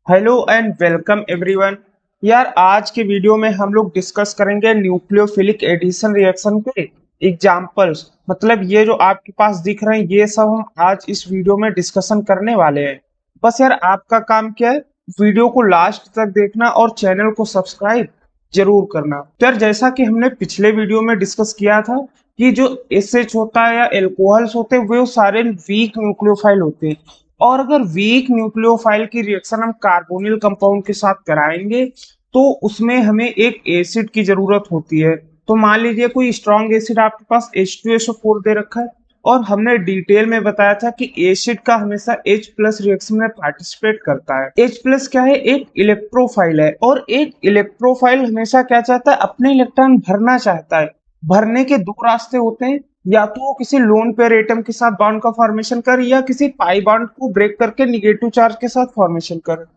Hello and welcome everyone. यार आज के वीडियो में हम लोग डिस्कस करेंगे न्यूक्लियोफिलिक एडिशन रिएक्शन के एग्जांपल्स। मतलब ये जो आपके पास दिख रहे हैं ये सब हम आज इस वीडियो में डिस्कशन करने वाले हैं। बस यार आपका काम क्या है, वीडियो को लास्ट तक देखना और चैनल को सब्सक्राइब जरूर करना। तो यार जैसा कि हमने पिछले वीडियो में डिस्कस किया था कि जो एसएच होता है या एल्कोहल्स होते हैं वो सारे वीक न्यूक्लियोफाइल होते हैं। और अगर वीक न्यूक्लियोफाइल की रिएक्शन हम कार्बोनिल कंपाउंड के साथ कराएंगे तो उसमें हमें एक एसिड की जरूरत होती है। तो मान लीजिए कोई स्ट्रॉन्ग एसिड आपके पास H2SO4 दे रखा है और हमने डिटेल में बताया था कि एसिड का हमेशा H प्लस रिएक्शन में पार्टिसिपेट करता है। H प्लस क्या है, एक इलेक्ट्रोफाइल है और एक इलेक्ट्रोफाइल हमेशा क्या चाहता है, अपने इलेक्ट्रॉन भरना चाहता है। भरने के दो रास्ते होते हैं, या तो वो किसी लोन पेयर एटम के साथ बॉन्ड का फॉर्मेशन कर या किसी पाई बॉन्ड को ब्रेक करके निगेटिव चार्ज के साथ फॉर्मेशन कर।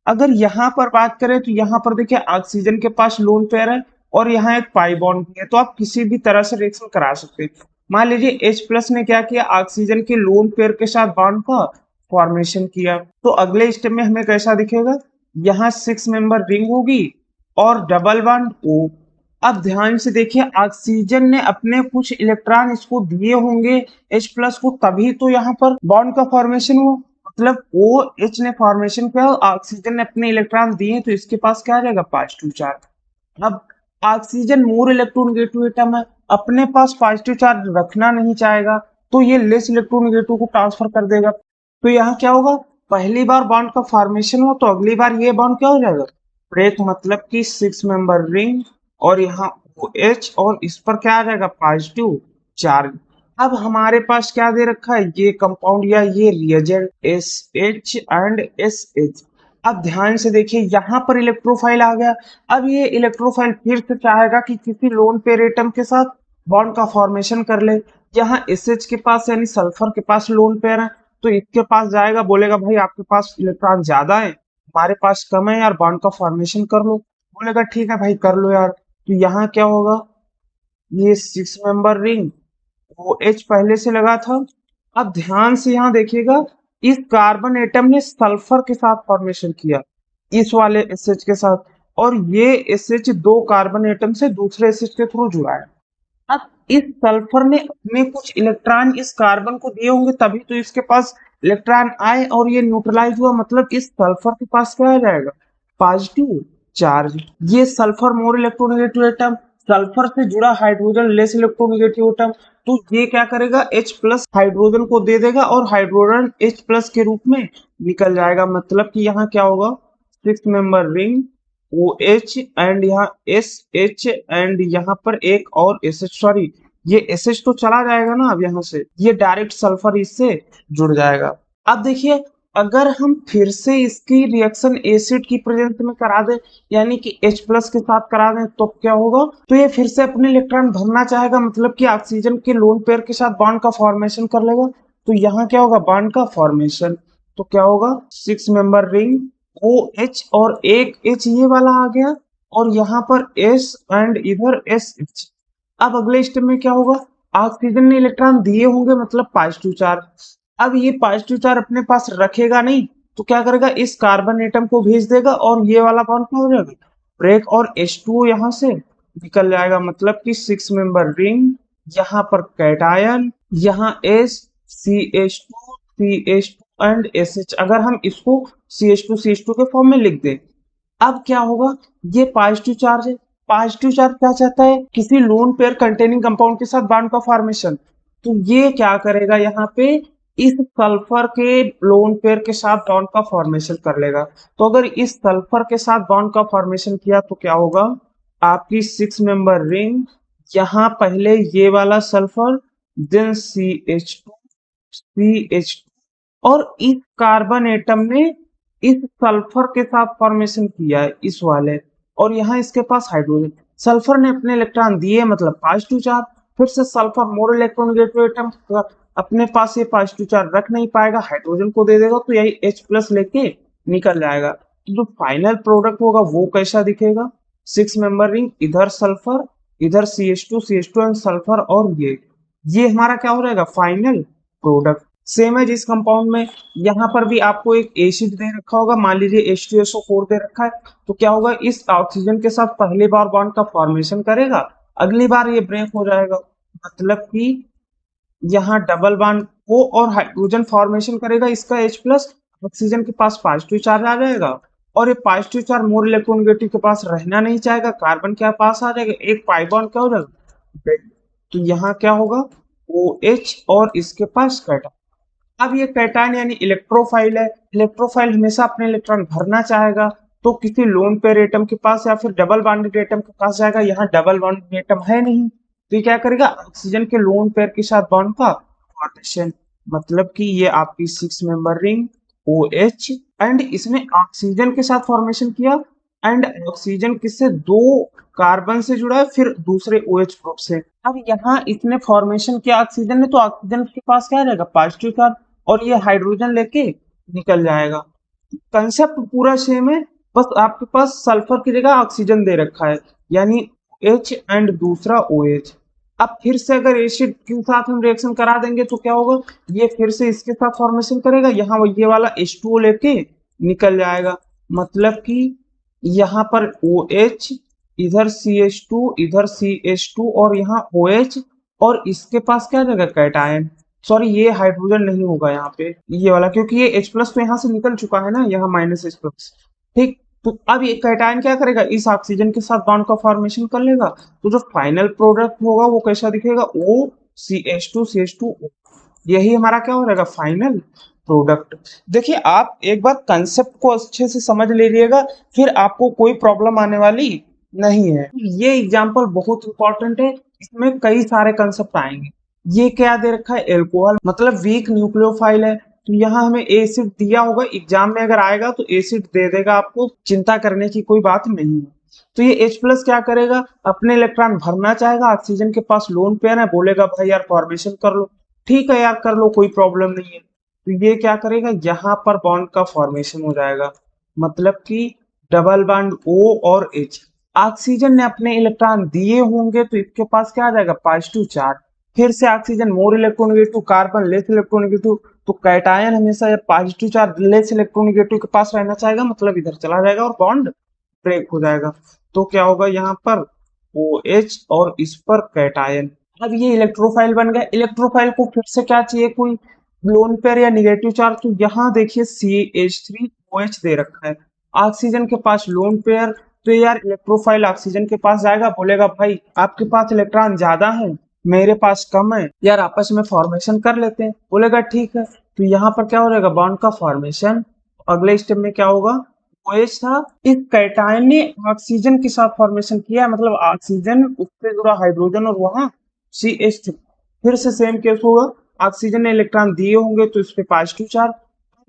अगर यहाँ पर बात करें तो यहाँ पर देखिए ऑक्सीजन के पास लोन पेयर है और यहाँ एक पाई बॉन्ड भी है, तो आप किसी भी तरह से रिएक्शन करा सकते हैं। मान लीजिए H प्लस ने क्या किया, ऑक्सीजन के लोन पेयर के साथ बॉन्ड का फॉर्मेशन किया, तो अगले स्टेप में हमें कैसा दिखेगा, यहाँ 6 मेंबर रिंग होगी और डबल बॉन्ड O। अब ध्यान से देखिए ऑक्सीजन ने अपने कुछ इलेक्ट्रॉन इसको दिए होंगे H प्लस को, तभी तो यहाँ पर बॉन्ड का फॉर्मेशन हुआ। मतलब ओ एच ने फॉर्मेशन किया, ऑक्सीजन ने अपने इलेक्ट्रॉन दिए तो इसके पास क्या आ जाएगा, पॉजिटिव चार्ज। अब ऑक्सीजन मोर इलेक्ट्रोनेगेटिव एटम है, अपने पास पॉजिटिव चार्ज रखना नहीं चाहेगा तो ये लेस इलेक्ट्रोनेगेटिव को ट्रांसफर कर देगा। तो यहाँ क्या होगा, पहली बार बॉन्ड का फॉर्मेशन हो तो अगली बार ये बॉन्ड क्या हो जाएगा, ब्रेक, मतलब कि 6 मेंबर रिंग और यहाँ OH और इस पर क्या आ जाएगा, पॉजिटिव चार्ज। अब हमारे पास क्या दे रखा है, ये कंपाउंड या ये रिएजेंट SH एंड SH। अब ध्यान से देखिए यहाँ पर इलेक्ट्रोफाइल आ गया। अब ये इलेक्ट्रोफाइल फिर से चाहेगा कि किसी लोन पेयर एटम के साथ बॉन्ड का फॉर्मेशन कर ले। यहाँ SH के पास यानी सल्फर के पास लोन पेयर है, तो इसके पास जाएगा, बोलेगा भाई आपके पास इलेक्ट्रॉन ज्यादा है, हमारे पास कम है यार, बॉन्ड का फॉर्मेशन कर लो। बोलेगा ठीक है भाई कर लो यार। तो यहाँ क्या होगा, ये 6 मेंबर रिंग, वो H पहले से लगा था। अब ध्यान से यहाँ देखिएगा, इस कार्बन एटम ने सल्फर के साथ फॉर्मेशन किया, इस वाले SH के साथ, और ये SH दो कार्बन एटम से दूसरे SH के थ्रू जुड़ा है। अब इस सल्फर ने अपने कुछ इलेक्ट्रॉन इस कार्बन को दिए होंगे तभी तो इसके पास इलेक्ट्रॉन आए और ये न्यूट्रलाइज हुआ, मतलब इस सल्फर के पास क्या आ जाएगा, पॉजिटिव चार्ज। ये sulphur more electronegative atom, sulphur से जुड़ा हाइड्रोजन लेस इलेक्ट्रोनेगेटिव एटम, तो ये क्या करेगा, H प्लस हाइड्रोजन को दे देगा और हाइड्रोजन H प्लस के रूप में निकल जाएगा। मतलब कि यहाँ क्या होगा, 6 मेंबर रिंग OH एंड यहाँ SH एंड यहाँ पर एक और SH, सॉरी ये SH तो चला जाएगा ना, अब यहाँ से ये डायरेक्ट सल्फर इससे जुड़ जाएगा। अब देखिए अगर हम फिर से इसकी रिएक्शन एसिड की प्रेजेंस में करा दें, यानी कि H प्लस के साथ करा दें, तो क्या होगा, तो ये फिर से अपने इलेक्ट्रॉन भरना चाहेगा, मतलब कि ऑक्सीजन के लोन पेयर के साथ बॉन्ड का फॉर्मेशन कर लेगा। तो यहाँ क्या होगा, बॉन्ड का फॉर्मेशन। तो क्या होगा, 6 मेंबर रिंग OH और एक H ये वाला आ गया और यहाँ पर S एंड इधर SH। अब अगले स्टेप में क्या होगा, ऑक्सीजन ने इलेक्ट्रॉन दिए होंगे मतलब पॉजिटिव चार्ज। अब ये पॉजिटिव चार्ज अपने पास रखेगा नहीं तो क्या करेगा, इस कार्बन एटम को भेज देगा और ये वाला बॉन्ड क्या हो जाएगा, ब्रेक, और H2O यहाँ से निकल जाएगा। मतलब कि 6 मेंबर रिंग, यहाँ पर कैटायन, यहाँ S CH2 CH2 and SH। अगर हम इसको CH2 CH2 के फॉर्म में लिख दें, अब क्या होगा, ये पॉजिटिव चार्ज है, पॉजिटिव चार्ज क्या चाहता है, किसी लोन पेयर कंटेनिंग कंपाउंड के साथ बॉन्ड का फॉर्मेशन। तो ये क्या करेगा, यहाँ पे इस सल्फर के लोन पेयर के साथ बॉन्ड का फॉर्मेशन कर लेगा। तो अगर इस सल्फर के साथ बॉन्ड का फॉर्मेशन किया तो क्या होगा, आपकी 6 मेंबर रिंग, यहाँ पहले ये वाला सल्फर, देन CH2 और इस कार्बन एटम ने इस सल्फर के साथ फॉर्मेशन किया है, इस वाले, और यहाँ इसके पास हाइड्रोजन। सल्फर ने अपने इलेक्ट्रॉन दिए मतलब पॉजिटिव चार्ज, फिर से सल्फर मोर इलेक्ट्रोनेगेटिव एटम, अपने पास ये पॉजिटिव चार्ज रख नहीं पाएगा, हाइड्रोजन को दे देगा तो यही H प्लस लेके निकल जाएगा। तो जो फाइनल प्रोडक्ट होगा वो कैसा दिखेगा, 6 मेंबर रिंग, इधर सल्फर, इधर CH2 एंड सल्फर, और ये हमारा क्या हो जाएगा, फाइनल प्रोडक्ट। सेम है जिस कंपाउंड में यहाँ पर भी आपको एक एसिड दे रखा होगा, मान लीजिए H2SO4 दे रखा है, तो क्या होगा, इस ऑक्सीजन के साथ पहली बार बॉन्ड का फॉर्मेशन करेगा, अगली बार ये ब्रेक हो जाएगा, मतलब कि यहाँ डबल बॉन्ड O और हाइड्रोजन फॉर्मेशन करेगा इसका H+, ऑक्सीजन के पास पॉजिटिव चार्ज आ जाएगा, और ये पॉजिटिव चार्ज मोर इलेक्ट्रोनेगेटिव के पास रहना नहीं चाहेगा, कार्बन के पास आ जाएगा, एक पाई बॉन्ड क्या हो जाएगा, तो यहाँ क्या होगा, OH और इसके पास कैटायन। अब ये कैटायन यानी इलेक्ट्रोफाइल है, इलेक्ट्रोफाइल हमेशा अपने इलेक्ट्रॉन भरना चाहेगा, तो किसी लोन पेयर एटम के पास या फिर डबल बॉन्डेड एटम के पास जाएगा, यहाँ डबल बॉन्डेड एटम है नहीं, तो ये क्या करेगा, ऑक्सीजन के लोन पेयर के साथ बॉन्ड का फॉर्मेशन, मतलब कि ये आपकी 6 मेंबर रिंग OH, एंड इसने ऑक्सीजन के साथ फॉर्मेशन किया, एंड ऑक्सीजन किससे, दो कार्बन से जुड़ा है, फिर दूसरे OH ग्रुप से। अब यहाँ इसने फॉर्मेशन किया ऑक्सीजन ने, तो ऑक्सीजन के पास क्या रहेगा, पॉजिटिव चार्ज, और ये हाइड्रोजन लेके निकल जाएगा। कंसेप्ट पूरा सेम है, बस आपके पास सल्फर की जगह ऑक्सीजन दे रखा है, यानी H एंड दूसरा OH। अब फिर से अगर एसिड के साथ हम रिएक्शन करा देंगे तो क्या होगा, ये फिर से इसके साथ फॉर्मेशन करेगा, यहाँ ये वाला H2O लेके निकल जाएगा, मतलब कि यहाँ पर OH, इधर CH2, इधर CH2 और यहाँ OH, और इसके पास क्या रहेगा, कैटायन। सॉरी, ये हाइड्रोजन नहीं होगा यहाँ पे, ये वाला, क्योंकि ये H+ तो यहाँ से निकल चुका है ना, यहाँ -H+, ठीक। तो अब ये कैटायन क्या करेगा, इस ऑक्सीजन के साथ बॉन्ड का फॉर्मेशन कर लेगा, तो जो फाइनल प्रोडक्ट होगा वो कैसा दिखेगा, OCH2CH2O, यही हमारा क्या हो जाएगा, फाइनल प्रोडक्ट। देखिए, आप एक बार कंसेप्ट को अच्छे से समझ लीजिएगा, फिर आपको कोई प्रॉब्लम आने वाली नहीं है। ये एग्जांपल बहुत इंपॉर्टेंट है, इसमें कई सारे कंसेप्ट आएंगे। ये क्या दे रखा है, एल्कोहल, मतलब वीक न्यूक्लियोफाइल है, तो यहाँ हमें एसिड दिया होगा, एग्जाम में अगर आएगा तो एसिड दे देगा, आपको चिंता करने की कोई बात नहीं है। तो ये H+ क्या करेगा, अपने इलेक्ट्रॉन भरना चाहेगा, ऑक्सीजन के पास लोन पेयर है, बोलेगा भाई यार फॉर्मेशन कर लो, ठीक है यार कर लो, कोई प्रॉब्लम नहीं है। तो ये क्या करेगा, यहाँ पर बॉन्ड का फॉर्मेशन हो जाएगा, मतलब कि डबल बॉन्ड O और H। ऑक्सीजन ने अपने इलेक्ट्रॉन दिए होंगे तो इसके पास क्या आ जाएगा, पॉजिटिव चार्ज, फिर से oxygen more electronegative, carbon less electronegative, तो कैटायन हमेशा पॉजिटिव चार्ज लेस इलेक्ट्रोनेगेटिव के पास रहना चाहेगा, मतलब इधर चला जाएगा और बॉन्ड ब्रेक हो जाएगा। तो क्या होगा, यहाँ पर OH और इस पर कैटायन। अब ये इलेक्ट्रोफाइल बन गया, इलेक्ट्रोफाइल को फिर से क्या चाहिए, कोई लोन पेयर या निगेटिव चार्ज, तो यहाँ देखिए CH3OH दे रखा है, ऑक्सीजन के पास लोन पेयर, तो यार इलेक्ट्रोफाइल ऑक्सीजन के पास जाएगा, बोलेगा भाई आपके पास इलेक्ट्रॉन ज्यादा है, मेरे पास कम है, यार आपस में फॉर्मेशन कर लेते हैं, बोलेगा ठीक है, तो यहाँ पर क्या हो जाएगा, बॉन्ड का फॉर्मेशन। अगले स्टेप में क्या होगा, OH था, इस कैटायन ने ऑक्सीजन के साथ फॉर्मेशन किया, मतलब ऑक्सीजन उससे जुड़ा हाइड्रोजन और वहां CH3, फिर से सेम केस होगा, ऑक्सीजन ने इलेक्ट्रॉन दिए होंगे तो इस पे पॉजिटिव चार्ज,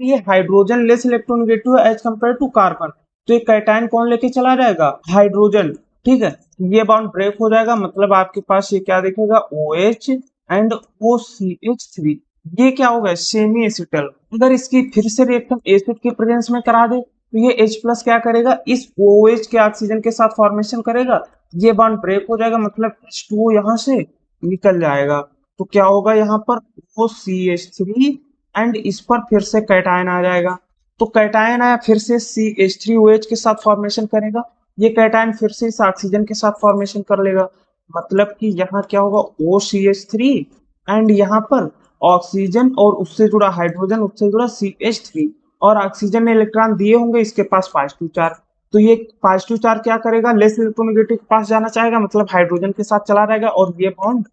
ये हाइड्रोजन लेस इलेक्ट्रोनेगेटिव है एज कंपेयर टू कार्बन, तो ये कैटायन कौन लेके चला जाएगा, हाइड्रोजन, ठीक है, ये बॉन्ड ब्रेक हो जाएगा, मतलब आपके पास ये क्या दिखेगा, OH एंड OCH3, ये क्या होगा, सेमी एसिटल। अगर इसकी फिर से रिएक्शन एसिड के प्रेजेंस में करा दे तो ये H+ क्या करेगा, इस OH के ऑक्सीजन के साथ फॉर्मेशन करेगा, ये बॉन्ड ब्रेक हो जाएगा, मतलब H2O यहाँ से निकल जाएगा, तो क्या होगा, यहाँ पर OCH3 एंड इस पर फिर से कैटायन आ जाएगा, तो कैटायन आया, फिर से CH3OH के साथ फॉर्मेशन करेगा, ये कैटायन फिर से इस ऑक्सीजन के साथ फॉर्मेशन कर लेगा, मतलब कि यहाँ क्या होगा, OCH3 एंड यहाँ पर ऑक्सीजन और उससे जुड़ा हाइड्रोजन, उससे जुड़ा CH3, और ऑक्सीजन ने इलेक्ट्रॉन दिए होंगे, इसके पास पॉजिटिव चार्ज, तो ये पॉजिटिव चार्ज क्या करेगा, लेस इलेक्ट्रोनेगेटिव के पास जाना चाहेगा, मतलब हाइड्रोजन के साथ चला जाएगा, और ये बॉन्ड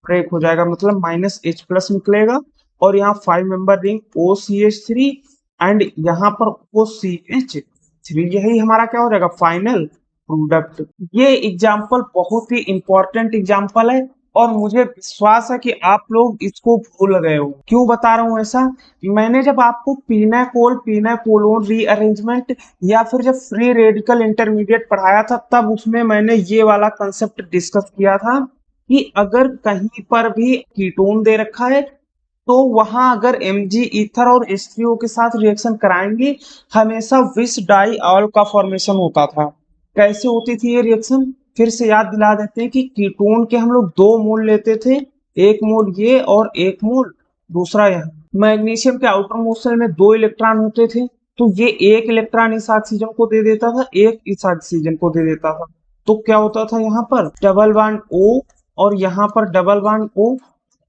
ब्रेक हो जाएगा, मतलब -H+ निकलेगा, और यहाँ 5 मेंबर रिंग OCH3 एंड यहाँ पर OCH3, यही हमारा क्या हो जाएगा, फाइनल प्रोडक्ट। ये एग्जाम्पल बहुत ही इंपॉर्टेंट एग्जाम्पल है, और मुझे विश्वास है कि आप लोग इसको भूल गए हो। क्यों बता रहा हूँ ऐसा, मैंने जब आपको पीनाकोलोन रीअरेंजमेंट या फिर जब फ्री रेडिकल इंटरमीडिएट पढ़ाया था, तब उसमें मैंने ये वाला कंसेप्ट डिस्कस किया था कि अगर कहीं पर भी कीटोन दे रखा है तो वहां अगर Mg ईथर और H3O के साथ रिएक्शन कराएंगे, हमेशा विस डाई ऑल का फॉर्मेशन होता था। कैसे होती थी ये रिएक्शन, फिर से याद दिला देते हैं कि कीटोन के हम लोग 2 मोल लेते थे, एक मोल ये और एक मोल दूसरा यहाँ, मैग्नीशियम के आउटर मोस्ट शेल में 2 इलेक्ट्रॉन होते थे, तो ये एक इलेक्ट्रॉन इस ऑक्सीजन को दे देता था, एक इस ऑक्सीजन को दे देता था। तो क्या होता था यहाँ पर डबल बॉन्ड O और यहाँ पर डबल बॉन्ड O।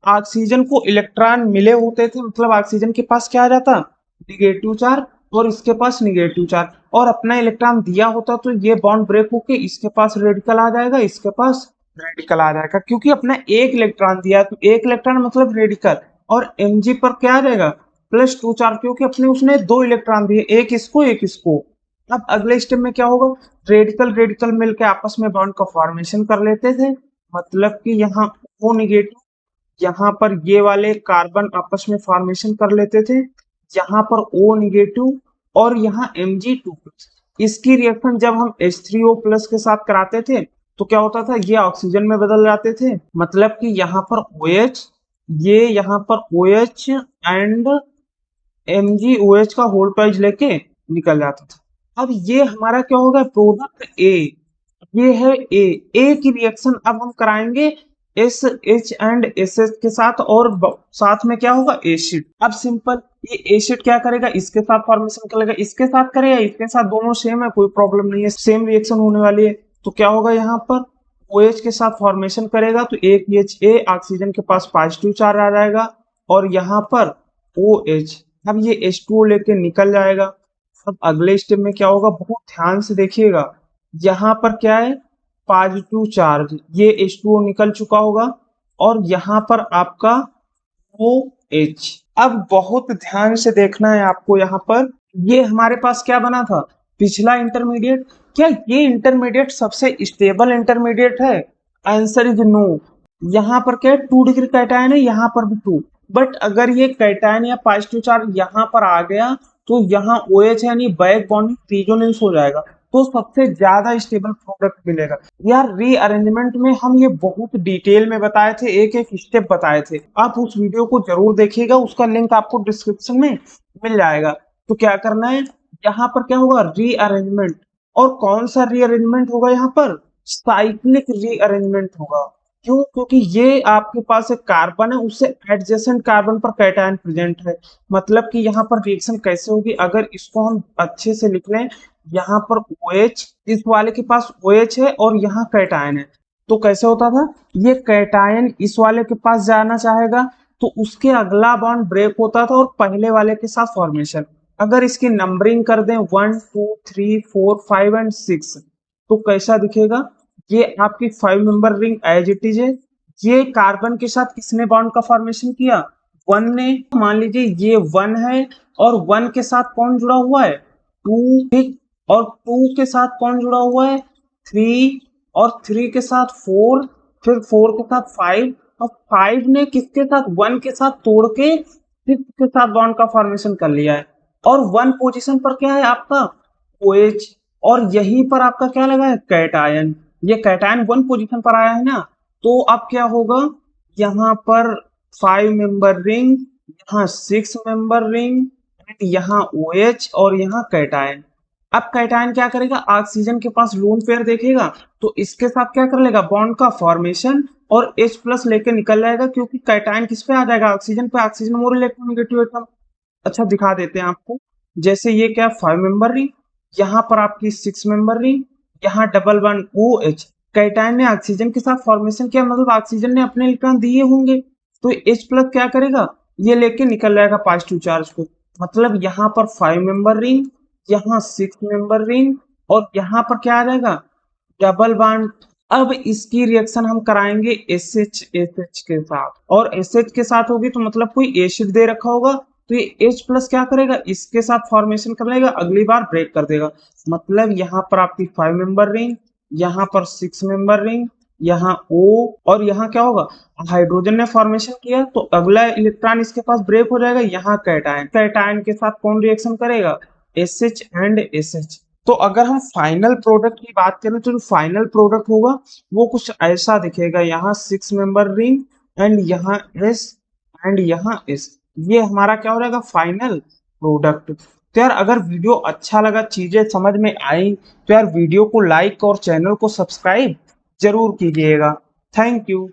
ऑक्सीजन को इलेक्ट्रॉन मिले होते थे, मतलब ऑक्सीजन के पास क्या आ जाता, निगेटिव चार्ज, और इसके पास निगेटिव चार्ज, और अपना इलेक्ट्रॉन दिया होता तो ये बॉन्ड ब्रेक होके इसके पास रेडिकल आ जाएगा, इसके पास रेडिकल आ जाएगा, क्योंकि अपना एक इलेक्ट्रॉन दिया तो एक इलेक्ट्रॉन मतलब रेडिकल, और Mg पर क्या आ जाएगा +2 चार्ज, क्योंकि अपने उसने 2 इलेक्ट्रॉन दिए, एक इसको एक इसको। अब अगले स्टेप में क्या होगा, रेडिकल रेडिकल मिलकर आपस में बॉन्ड का फॉर्मेशन कर लेते थे, मतलब कि यहाँ O निगेटिव, यहाँ पर ये वाले कार्बन आपस में फॉर्मेशन कर लेते थे, यहाँ पर O निगेटिव और यहाँ Mg2+। इसकी रिएक्शन जब हम H3O+ के साथ कराते थे तो क्या होता था, ये ऑक्सीजन में बदल जाते थे, मतलब कि यहाँ पर OH, ये यहाँ पर OH एंड MgOH का होल टॉइज लेके निकल जाता था। अब ये हमारा क्या होगा, प्रोडक्ट A, ये है ए की रिएक्शन अब हम कराएंगे SH एंड SS के साथ, और साथ में क्या होगा एसिड। अब सिंपल, ये एसिड क्या करेगा, इसके साथ फॉर्मेशन करेगा, इसके साथ करेगा, इसके साथ, दोनों सेम है, कोई प्रॉब्लम नहीं है, सेम रिएक्शन होने वाली है। तो क्या होगा, यहाँ पर OH के साथ फॉर्मेशन करेगा तो एक HA ऑक्सीजन के पास पॉजिटिव चार्ज आ जाएगा, और यहाँ पर OH, अब ये H2O लेके निकल जाएगा। अब अगले स्टेप में क्या होगा, बहुत ध्यान से देखिएगा, यहाँ पर क्या है पॉजिटिव चार्ज, ये H2O निकल चुका होगा, और यहाँ पर आपका OH। अब बहुत ध्यान से देखना है आपको, यहाँ पर ये हमारे पास क्या बना था, पिछला इंटरमीडिएट। क्या ये इंटरमीडिएट सबसे स्टेबल इंटरमीडिएट है? Answer is no. यहाँ पर क्या है 2 डिग्री कैटायन है, यहाँ पर भी 2, बट अगर ये कैटायन या पॉजिटिव चार्ज यहाँ पर आ गया तो यहाँ OH यानी बैक बॉन्डिंग रिजोनेंस हो जाएगा, तो सबसे ज्यादा स्टेबल प्रोडक्ट मिलेगा। यार रीअरेंजमेंट में हम ये बहुत डिटेल में बताए थे, एक एक स्टेप बताए थे, आप उस वीडियो को जरूर देखिएगा, उसका लिंक आपको डिस्क्रिप्शन में मिल जाएगा। तो क्या करना है, यहाँ पर क्या होगा रीअरेंजमेंट, और कौन सा रीअरेंजमेंट होगा, यहाँ पर साइक्लिक रीअरेंजमेंट होगा। क्यों? क्योंकि ये आपके पास एक कार्बन है, उससे एडजेसेंट कार्बन पर कैटायन प्रेजेंट है, मतलब कि यहाँ पर रिएक्शन कैसे होगी, अगर इसको हम अच्छे से लिख लें, यहाँ पर OH, इस वाले के पास OH है और यहाँ कैटायन है, तो कैसे होता था, ये कैटायन इस वाले के पास जाना चाहेगा तो उसके अगला बॉन्ड ब्रेक होता था और पहले वाले के साथ फॉर्मेशन। अगर इसकी नंबरिंग कर दें 1 2 3 4 5 एंड 6, तो कैसा दिखेगा, ये आपकी 5 member ring as it is है। ये कार्बन के साथ किसने बॉन्ड का फॉर्मेशन किया, 1 ने। मान लीजिए ये 1 है और 1 के साथ कौन जुड़ा हुआ है, 2, ठीक, और 2 के साथ कौन जुड़ा हुआ है, 3, और 3 के साथ 4, फिर 4 के साथ 5, और 5 ने किसके साथ 1 के साथ तोड़ के 6 के साथ बॉन्ड का फॉर्मेशन कर लिया है, और 1 पोजीशन पर क्या है आपका OH, और यहीं पर आपका क्या लगा है कैटायन, ये कैटायन 1 पोजीशन पर आया है ना, तो अब क्या होगा, यहाँ पर 5 मेंबर रिंग, यहाँ 6 मेंबर रिंग, यहाँ OH और यहाँ कैटायन। अब कैटायन क्या करेगा, ऑक्सीजन के पास लोन पेयर देखेगा तो इसके साथ क्या कर लेगा, बॉन्ड का फॉर्मेशन, और H+ लेके निकल जाएगा, क्योंकि कैटायन किस पे आ जाएगा, ऑक्सीजन पे, ऑक्सीजन मोर इलेक्ट्रोनेगेटिव एटम। अच्छा दिखा देते हैं आपको, जैसे ये क्या 5 मेंबर रिंग, यहाँ पर आपकी 6 मेंबर रिंग, यहाँ डबल बॉन्ड OH, कैटायन ने ऑक्सीजन के साथ फॉर्मेशन किया, मतलब ऑक्सीजन ने अपने इलेक्ट्रॉन दिए होंगे, तो H+ क्या करेगा, ये लेके निकल जाएगा पॉजिटिव चार्ज को, मतलब यहाँ पर 5 मेंबर रिंग, यहाँ 6 मेंबर रिंग, और यहाँ पर क्या आ जाएगा डबल बॉन्ड। अब इसकी रिएक्शन हम कराएंगे SH के साथ, और SH के साथ होगी तो मतलब कोई एसिड दे रखा होगा, तो ये H+ क्या करेगा, इसके साथ फॉर्मेशन कर लेगा, अगली बार ब्रेक कर देगा, मतलब यहाँ पर आपकी 5 मेंबर रिंग, यहाँ पर 6 मेंबर रिंग, यहाँ O, और यहाँ क्या होगा, हाइड्रोजन ने फॉर्मेशन किया तो अगला इलेक्ट्रॉन इसके पास ब्रेक हो जाएगा, यहाँ कैटायन, कैटायन के साथ कौन रिएक्शन करेगा, SH एंड SH। तो अगर हम फाइनल प्रोडक्ट की बात करें तो जो फाइनल प्रोडक्ट होगा वो कुछ ऐसा दिखेगा, यहाँ 6 मेंबर रिंग एंड यहाँ S एंड यहाँ S, ये हमारा क्या हो जाएगा फाइनल प्रोडक्ट। तो यार अगर वीडियो अच्छा लगा, चीजें समझ में आई, तो यार वीडियो को लाइक और चैनल को सब्सक्राइब जरूर कीजिएगा। Thank you.